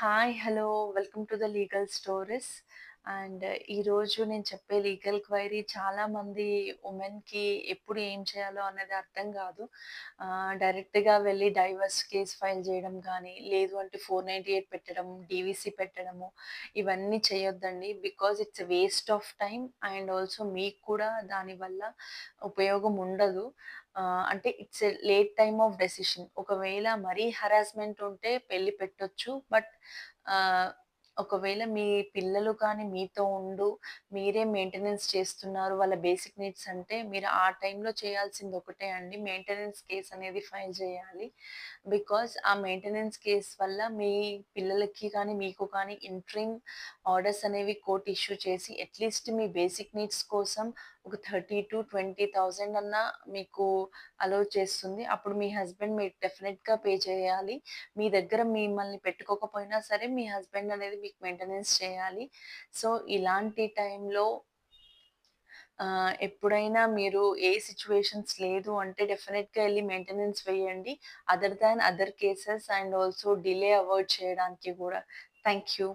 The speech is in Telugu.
Hi! Hello! Welcome to the legal stories. And ఈరోజు నేను చెప్పే లీగల్ క్వైరీ చాలామంది వుమెన్‌కి ఎప్పుడు ఏం చేయాలో అనేది అర్థం కాదు. డైరెక్ట్‌గా వెళ్లి డైవర్స్ కేస్ ఫైల్ చేయడం గానీ, లేదు అంటే 498 పెట్టడం, డీవీసీ పెట్టడము, ఇవన్నీ చేయొద్దండి. Because it's a waste of time and also మీకు కూడా దానివల్ల ఉపయోగం ఉండదు. అంటే it's a late time of decision. ఒకవేళ మరీ హరాస్మెంట్ ఉంటే పెళ్లి పెట్టొచ్చు. బట్ ఆహ్, ఒకవేళ మీ పిల్లలు కానీ మీతో మీరే మెయింటెనెన్స్ చేస్తున్నారు. వాళ్ళ బేసిక్ నీడ్స్ అంటే మీరు ఆ టైంలో చేయాల్సింది ఒకటే అండి. మెయింటెనెన్స్ కేస్ అనేది ఫైల్ చేయాలి. బికాజ్ ఆ మెయింటెనెన్స్ కేస్ వల్ల మీ పిల్లలకి కానీ, మీకు కానీ ఇంట్రిమ్ ఆర్డర్స్ అనేవి కోర్ట్ ఇష్యూ చేసి అట్‌లీస్ట్ మీ బేసిక్ నీడ్స్ కోసం ఒక 30,000-20,000 అన్నా మీకు అలో చేస్తుంది. అప్పుడు మీ హస్బెండ్ మీరు డెఫినిట్‌గా పే చేయాలి. మీ దగ్గర మిమ్మల్ని పెట్టుకోకపోయినా సరే మీ హస్బెండ్ అనేది మీకు మెయింటెనెన్స్ చేయాలి. సో, ఇలాంటి టైంలో ఎప్పుడైనా మీరు ఏ సిట్యుయేషన్స్ లేదు అంటే డెఫినిట్‌గా ఎళ్లి మెయింటెనెన్స్ వేయండి. Other cases and also delay avoid చేయడానికి గూడా. Thank you.